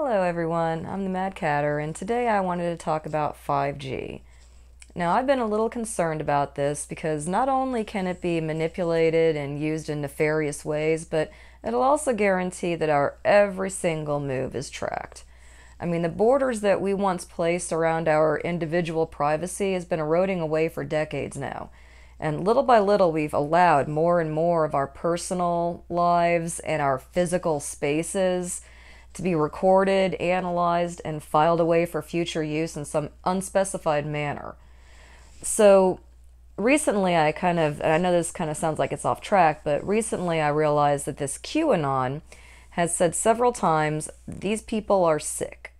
Hello everyone, I'm the Mad Catter, and today I wanted to talk about 5G. Now, I've been a little concerned about this because not only can it be manipulated and used in nefarious ways, but it'll also guarantee that our every single move is tracked. I mean, the borders that we once placed around our individual privacy has been eroding away for decades now. And little by little, we've allowed more and more of our personal lives and our physical spaces to be recorded, analyzed, and filed away for future use in some unspecified manner. So recently and I know this kind of sounds like it's off track, but recently I realized that this QAnon has said several times, these people are sick.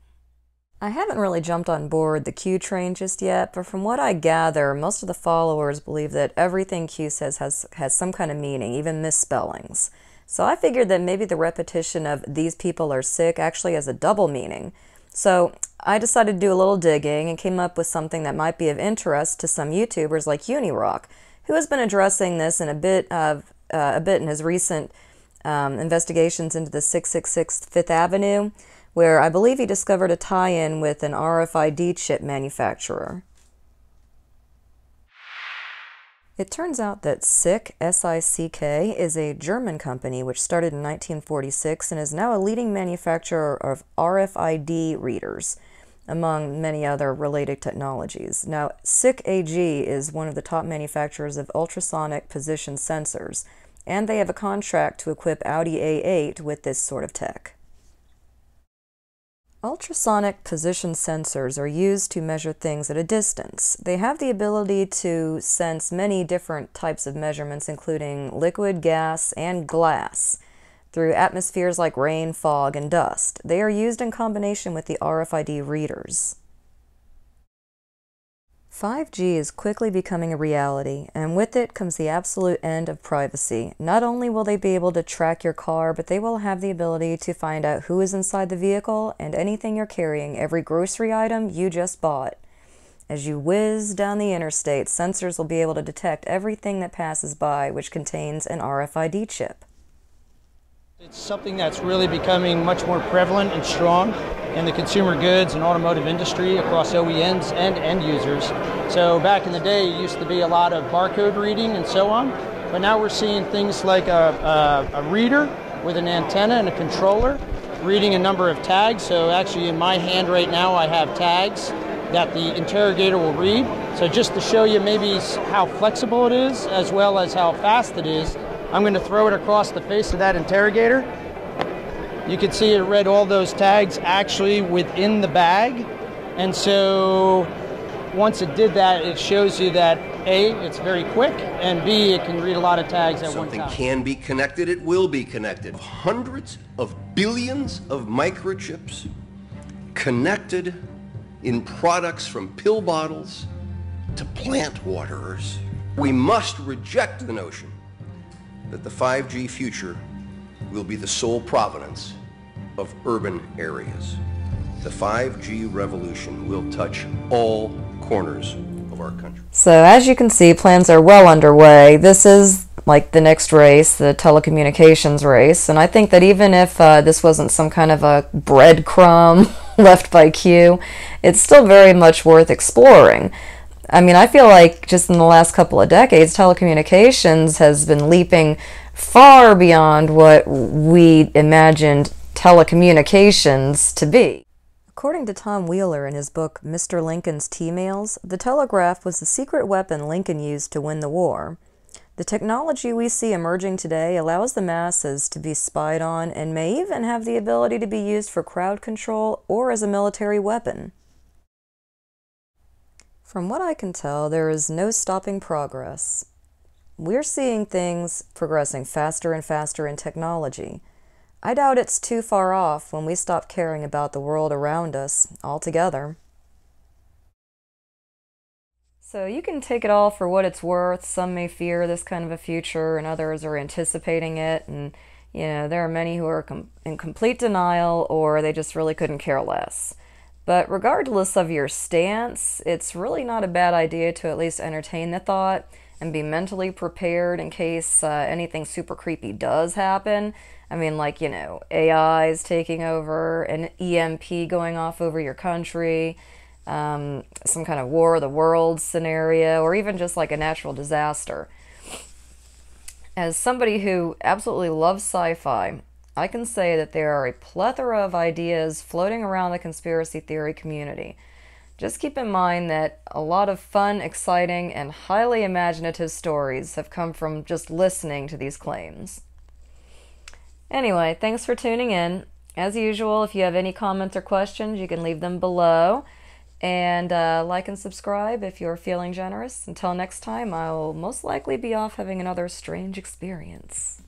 I haven't really jumped on board the Q train just yet, but from what I gather, most of the followers believe that everything Q says has some kind of meaning, even misspellings. So I figured that maybe the repetition of these people are sick actually has a double meaning. So I decided to do a little digging and came up with something that might be of interest to some YouTubers like UNIROCK, who has been addressing this in a bit in his recent investigations into the 666 Fifth Avenue, where I believe he discovered a tie-in with an RFID chip manufacturer. It turns out that SICK, S-I-C-K, is a German company which started in 1946 and is now a leading manufacturer of RFID readers, among many other related technologies. Now, SICK AG is one of the top manufacturers of ultrasonic position sensors, and they have a contract to equip Audi A8 with this sort of tech. Ultrasonic position sensors are used to measure things at a distance. They have the ability to sense many different types of measurements, including liquid, gas, and glass, through atmospheres like rain, fog, and dust. They are used in combination with the RFID readers. 5G is quickly becoming a reality, and with it comes the absolute end of privacy. Not only will they be able to track your car, but they will have the ability to find out who is inside the vehicle and anything you're carrying, every grocery item you just bought. As you whiz down the interstate, sensors will be able to detect everything that passes by which contains an RFID chip. It's something that's really becoming much more prevalent and strong in the consumer goods and automotive industry across OEMs and end users. So back in the day, it used to be a lot of barcode reading and so on, but now we're seeing things like a reader with an antenna and a controller reading a number of tags. So actually in my hand right now, I have tags that the interrogator will read. So just to show you maybe how flexible it is as well as how fast it is, I'm going to throw it across the face of that interrogator. You can see it read all those tags actually within the bag. And so once it did that, it shows you that A, it's very quick, and B, it can read a lot of tags at one time. Something can be connected, it will be connected. Hundreds of billions of microchips connected in products from pill bottles to plant waterers. We must reject the notion that the 5G future will be the sole provenance of urban areas. The 5G revolution will touch all corners of our country. So as you can see, plans are well underway. This is like the next race, the telecommunications race, and I think that even if this wasn't some kind of a breadcrumb left by Q, it's still very much worth exploring. I mean, I feel like just in the last couple of decades, telecommunications has been leaping far beyond what we imagined telecommunications to be. According to Tom Wheeler in his book, Mr. Lincoln's T-Mails, the telegraph was the secret weapon Lincoln used to win the war. The technology we see emerging today allows the masses to be spied on and may even have the ability to be used for crowd control or as a military weapon. From what I can tell, there is no stopping progress. We're seeing things progressing faster and faster in technology. I doubt it's too far off when we stop caring about the world around us altogether. So you can take it all for what it's worth. Some may fear this kind of a future and others are anticipating it, and there are many who are in complete denial or they just really couldn't care less. But regardless of your stance, it's really not a bad idea to at least entertain the thought and be mentally prepared in case anything super creepy does happen. I mean, like, AIs taking over, an EMP going off over your country, some kind of war of the world scenario, or even just like a natural disaster. As somebody who absolutely loves sci-fi, I can say that there are a plethora of ideas floating around the conspiracy theory community. Just keep in mind that a lot of fun, exciting, and highly imaginative stories have come from just listening to these claims. Anyway, thanks for tuning in. As usual, if you have any comments or questions, you can leave them below. And like and subscribe if you're feeling generous. Until next time, I'll most likely be off having another strange experience.